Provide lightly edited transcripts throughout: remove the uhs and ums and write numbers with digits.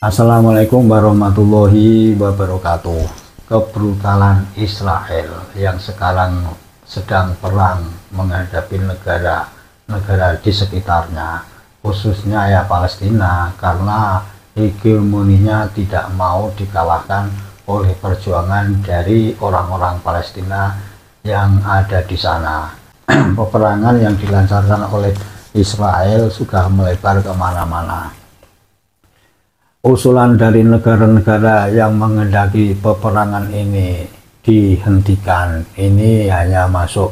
Assalamualaikum warahmatullahi wabarakatuh. Kebrutalan Israel yang sekarang sedang perang menghadapi negara-negara di sekitarnya, khususnya ya Palestina, karena hegemoninya tidak mau dikalahkan oleh perjuangan dari orang-orang Palestina yang ada di sana. Peperangan yang dilancarkan oleh Israel sudah melebar kemana-mana. Usulan dari negara-negara yang menghendaki peperangan ini dihentikan, ini hanya masuk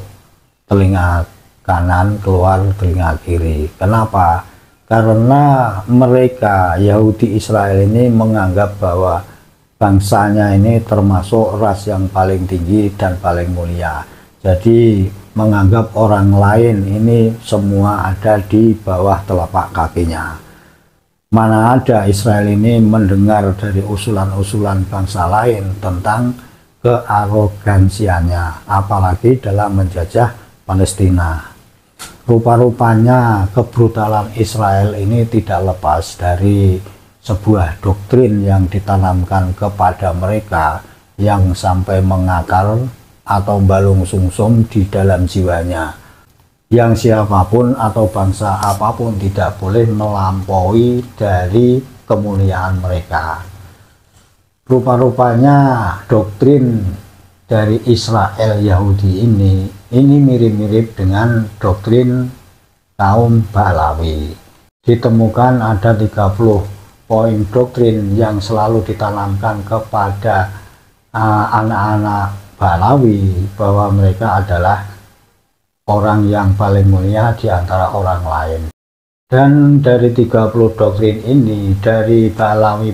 telinga kanan, keluar telinga kiri. Kenapa? Karena mereka, Yahudi Israel ini, menganggap bahwa bangsanya ini termasuk ras yang paling tinggi dan paling mulia. Jadi menganggap orang lain ini semua ada di bawah telapak kakinya. Mana ada Israel ini mendengar dari usulan-usulan bangsa lain tentang kearogansiannya, apalagi dalam menjajah Palestina. Rupa-rupanya kebrutalan Israel ini tidak lepas dari sebuah doktrin yang ditanamkan kepada mereka yang sampai mengakar atau balung sungsum di dalam jiwanya, yang siapapun atau bangsa apapun tidak boleh melampaui dari kemuliaan mereka. Rupa-rupanya doktrin dari Israel Yahudi ini mirip-mirip dengan doktrin kaum Balawi. Ditemukan ada 30 poin doktrin yang selalu ditanamkan kepada anak-anak Balawi, bahwa mereka adalah orang yang paling mulia di antara orang lain. Dan dari 30 doktrin ini, dari Balawi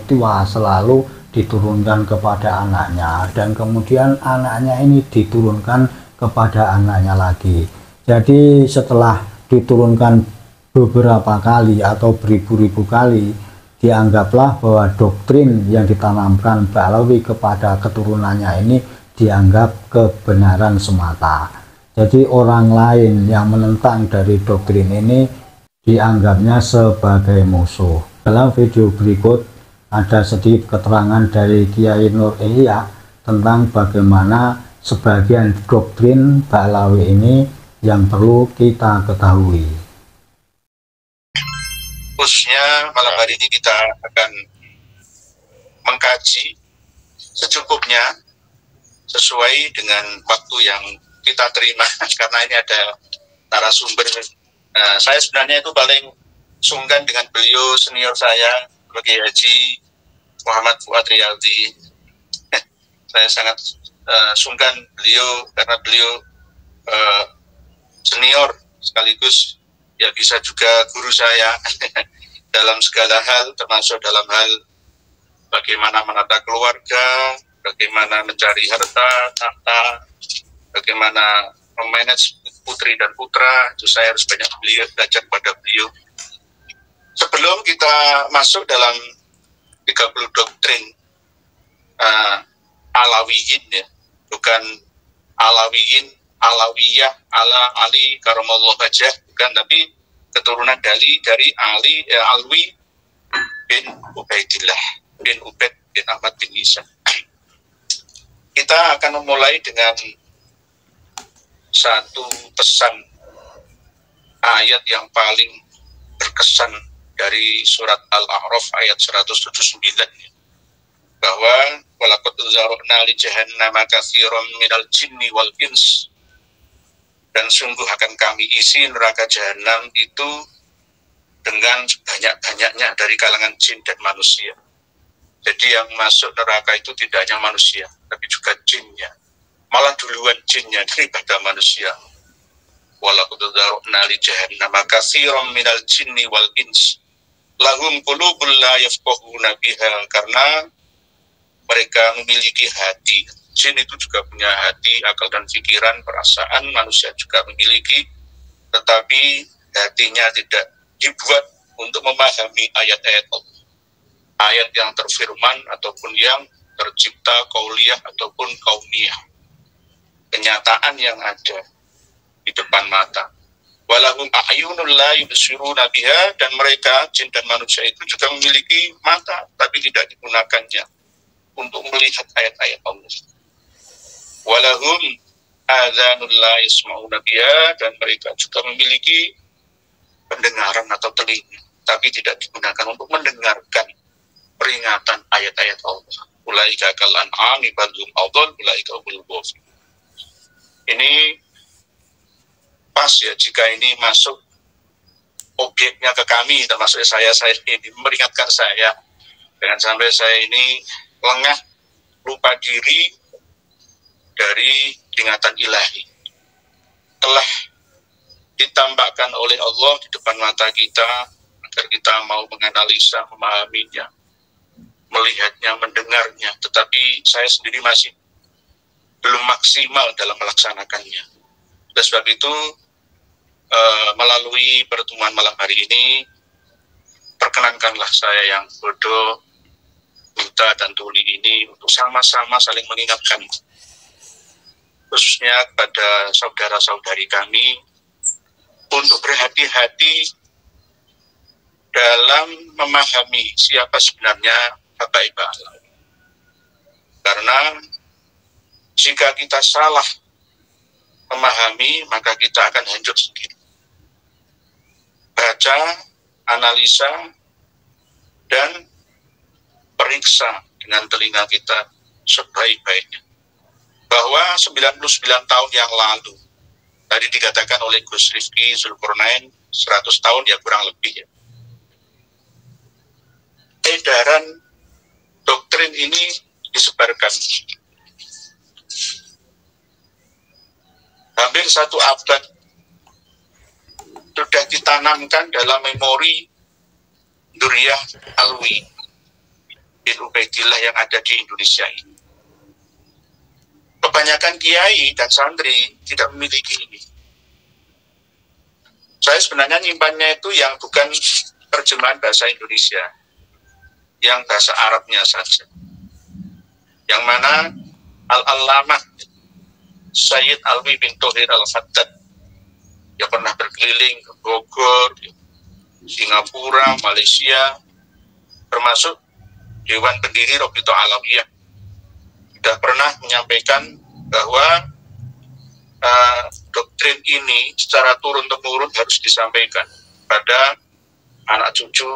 tua selalu diturunkan kepada anaknya, dan kemudian anaknya ini diturunkan kepada anaknya lagi. Jadi setelah diturunkan beberapa kali atau beribu-ribu kali, dianggaplah bahwa doktrin yang ditanamkan Balawi kepada keturunannya ini dianggap kebenaran semata. Jadi orang lain yang menentang dari doktrin ini dianggapnya sebagai musuh. Dalam video berikut ada sedikit keterangan dari Kiai Nur Ihya tentang bagaimana sebagian doktrin Balawi ini yang perlu kita ketahui. Khususnya malam hari ini kita akan mengkaji secukupnya sesuai dengan waktu yang kita terima, karena ini ada narasumber. Saya sebenarnya itu paling sungkan dengan beliau, senior saya, sebagai Haji Muhammad Fuad Riyadi. Saya sangat sungkan beliau karena beliau senior sekaligus ya bisa juga guru saya dalam segala hal, termasuk dalam hal bagaimana menata keluarga, bagaimana mencari harta, tahta, bagaimana memanage putri dan putra. Itu saya harus banyak belajar pada beliau. Sebelum kita masuk dalam 30 doktrin Alawiyin, ya, bukan Alawiyin, Alawiyah, ala Ali karamallahu wajhah, bukan, tapi keturunan dari Alwi bin Ubaidillah bin Ubaid bin Ahmad bin Isa. Kita akan memulai dengan satu pesan ayat yang paling berkesan dari surat Al-A'raf ayat 179, bahwa walaqad zara'na li jahannama katsiran minal jinni wal ins, dan sungguh akan kami isi neraka jahanam itu dengan banyak-banyaknya dari kalangan jin dan manusia. Jadi yang masuk neraka itu tidak hanya manusia, tapi juga jinnya. Malah duluan jinnya daripada manusia. Walaqad zara'na li jahannama katsiran minal jinni wal ins lahum qulubun la yafqahuna biha, karena mereka memiliki hati. Jin itu juga punya hati, akal dan pikiran, perasaan. Manusia juga memiliki, tetapi hatinya tidak dibuat untuk memahami ayat-ayat Allah, ayat yang terfirman ataupun yang tercipta kauliyah ataupun kauniyah, kenyataan yang ada. di depan mata. Walahum a'yunul la yubsiruna biha, dan mereka jin dan manusia itu juga memiliki mata tapi tidak digunakannya untuk melihat ayat-ayat Allah. Walahum adzanul la yasma'una biha, dan mereka juga memiliki pendengaran atau telinga tapi tidak digunakan untuk mendengarkan peringatan ayat-ayat Allah. Ulaika kal an'ami bal hum adall ulaika humul ghafilun. Ini pas ya jika ini masuk objeknya ke kami, termasuk saya ini memperingatkan saya, jangan sampai saya ini lengah, lupa diri dari ingatan ilahi. Telah ditambahkan oleh Allah di depan mata kita agar kita mau menganalisa, memahaminya, melihatnya, mendengarnya, tetapi saya sendiri masih belum maksimal dalam melaksanakannya. Oleh sebab itu, melalui pertemuan malam hari ini, perkenankanlah saya yang bodoh, buta, dan tuli ini untuk sama-sama saling mengingatkan, khususnya kepada saudara-saudari kami, untuk berhati-hati dalam memahami siapa sebenarnya Habaib Alawi. Karena jika kita salah memahami, maka kita akan hancur sendiri. Baca, analisa, dan periksa dengan telinga kita sebaik-baiknya. Bahwa 99 tahun yang lalu, tadi dikatakan oleh Gus Rifki Zulkarnain, 100 tahun ya kurang lebih ya, edaran doktrin ini disebarkan. Hampir 1 abad sudah ditanamkan dalam memori Duriyah Alwi bin Ubaidillah yang ada di Indonesia ini. Kebanyakan kiai dan santri tidak memiliki ini. Saya sebenarnya nyimpannya itu yang bukan terjemahan bahasa Indonesia, yang bahasa Arabnya saja. Yang mana Al-Allamah Sayyid Alwi bin Thohir Al-Haddad yang pernah berkeliling ke Bogor, Singapura, Malaysia, termasuk Dewan Pendiri Robito Alawiyah, sudah pernah menyampaikan bahwa doktrin ini secara turun-temurun harus disampaikan pada anak cucu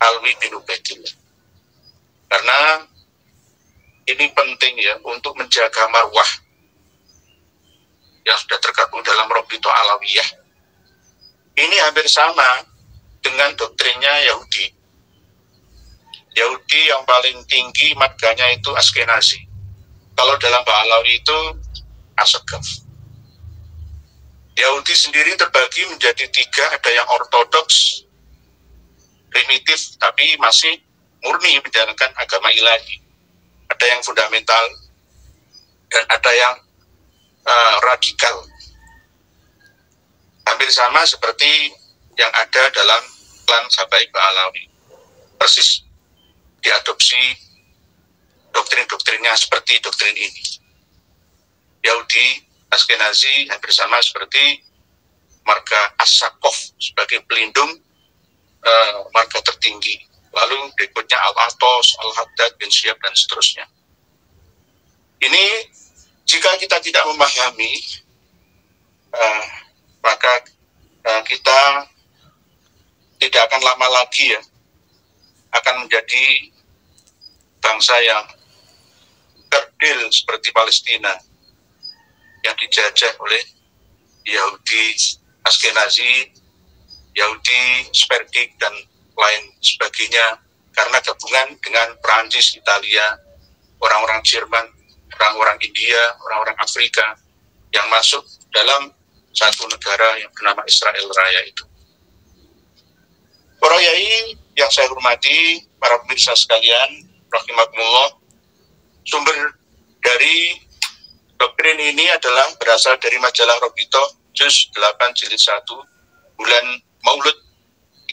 Alwi bin Ubaidillah. Karena ini penting ya untuk menjaga marwah yang sudah tergabung dalam Robito Alawiyah. Ini hampir sama dengan doktrinnya Yahudi. Yahudi yang paling tinggi marganya itu Askenazi. Kalau dalam Ba'alawi itu Asegaf. Yahudi sendiri terbagi menjadi 3, ada yang ortodoks, primitif, tapi masih murni menjalankan agama ilahi. Ada yang fundamental, dan ada yang radikal. Hampir sama seperti yang ada dalam klan Habaib Alawi. Persis diadopsi doktrin-doktrinnya seperti doktrin ini. Yahudi Askenazi hampir sama seperti marga As-Sakov sebagai pelindung marga tertinggi. Lalu berikutnya Al-Atos, Al-Haddad bin Syihab, dan seterusnya. Ini jika kita tidak memahami, maka kita tidak akan lama lagi ya akan menjadi bangsa yang kerdil seperti Palestina yang dijajah oleh Yahudi Askenazi, Yahudi Sephardic, dan lain sebagainya, karena gabungan dengan Perancis, Italia, orang-orang Jerman, orang-orang India, orang-orang Afrika yang masuk dalam satu negara yang bernama Israel Raya itu. Para yai yang saya hormati, para pemirsa sekalian, rahimakumullah, sumber dari doktrin ini adalah berasal dari majalah Robito, juz 8 jilid 1, bulan Maulud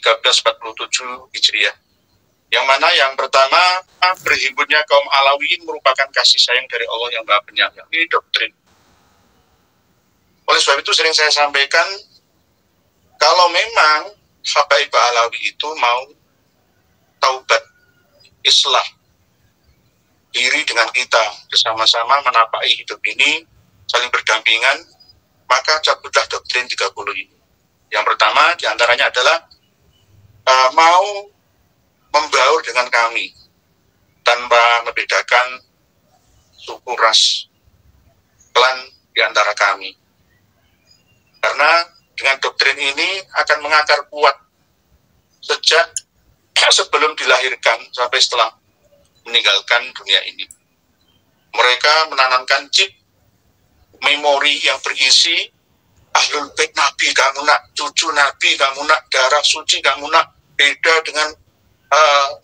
1347 Hijriah. Yang mana yang pertama, berhimpunnya kaum Alawiyin merupakan kasih sayang dari Allah yang Maha Penyayang. Ini doktrin. sebab itu sering saya sampaikan, kalau memang Habaib Ba'alawi itu mau taubat, islah diri dengan kita, bersama-sama menapaki hidup ini, saling berdampingan, maka cabutlah doktrin 30 ini. Yang pertama diantaranya adalah mau membaur dengan kami tanpa membedakan suku, ras, klan di antara kami. Karena dengan doktrin ini akan mengakar kuat sejak sebelum dilahirkan sampai setelah meninggalkan dunia ini. Mereka menanamkan chip memori yang berisi Ahlul Bait Nabi kamu nak, cucu Nabi kamu nak, darah suci kamu nak, beda dengan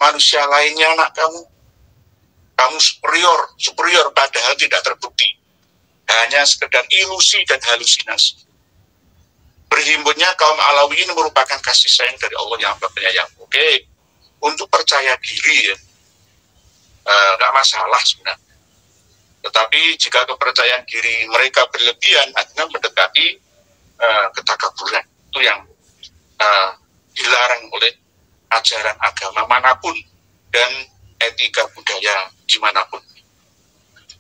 manusia lainnya nak kamu superior padahal tidak terbukti, hanya sekedar ilusi dan halusinasi. Berhimpunnya kaum Alawiyin merupakan kasih sayang dari Allah yang penyayang. Oke, untuk percaya diri ya, nggak masalah sebenarnya. Tetapi jika kepercayaan diri mereka berlebihan, akhirnya mendekati ketakaburan, itu yang dilarang oleh ajaran agama manapun dan etika budaya dimanapun.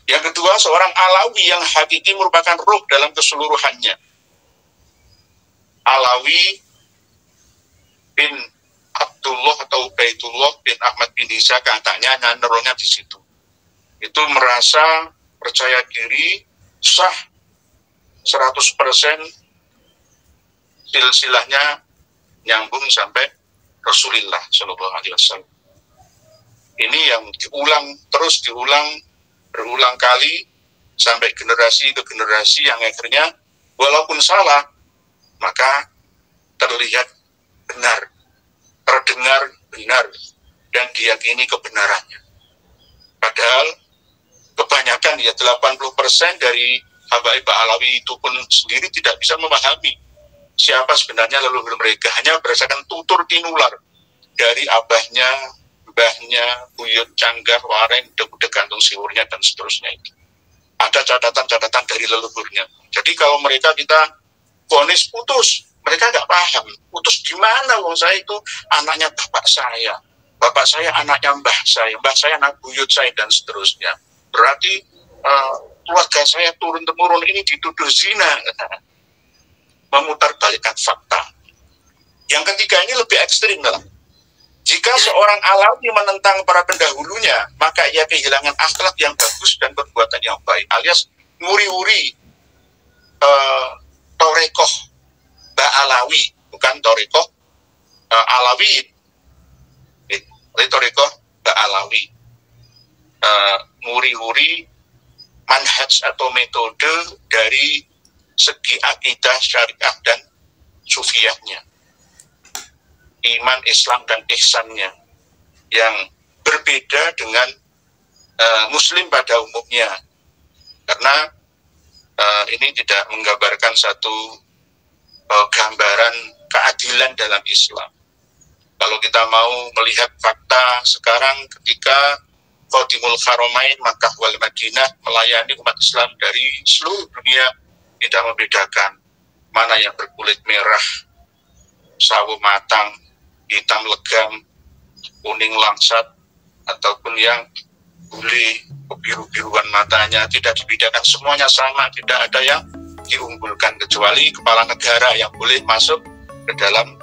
Yang kedua, seorang Alawi yang hakiki merupakan ruh dalam keseluruhannya. Alawi bin Abdullah atau Baitullah bin Ahmad bin Isa, katanya nyanderongnya di situ. Itu merasa percaya diri, sah 100%, silsilahnya nyambung sampai Rasulullah Shallallahu Alaihi Wasallam. Ini yang diulang berulang kali sampai generasi ke generasi, yang akhirnya walaupun salah maka terlihat benar, terdengar benar, dan diyakini kebenarannya. Padahal kebanyakan ya 80% dari Habaib Ba'alawi itu pun sendiri tidak bisa memahami siapa sebenarnya leluhur mereka, hanya berdasarkan tutur tinular dari abahnya, mbahnya, buyut, canggar, wareng, deg gantung siwurnya, dan seterusnya itu. Ada catatan-catatan dari leluhurnya. Jadi kalau mereka kita vonis putus, mereka nggak paham. Putus gimana? Wong saya itu anaknya bapak saya anaknya mbah saya anak buyut saya, dan seterusnya. Berarti keluarga saya turun-temurun ini dituduh zina. Memutarbalikkan fakta. Yang ketiga ini lebih ekstrim dalam. Jika seorang Alawi menentang para pendahulunya, maka ia kehilangan akhlak yang bagus dan perbuatan yang baik, alias nguri-uri torekoh Ba'alawi, bukan torekoh Alawi, torekoh Ba'alawi, nguri-uri manhaj atau metode dari segi akidah, syariah, dan sufiyahnya, iman, Islam, dan ihsannya, yang berbeda dengan Muslim pada umumnya. Karena ini tidak menggambarkan satu gambaran keadilan dalam Islam. Kalau kita mau melihat fakta sekarang, ketika Qadimul Haramain Makkah wal Madinah melayani umat Islam dari seluruh dunia, tidak membedakan mana yang berkulit merah, sawo matang, hitam legam, kuning langsat, ataupun yang bule kebiru-biruan matanya, tidak dibedakan, semuanya sama, tidak ada yang diunggulkan kecuali kepala negara yang boleh masuk ke dalam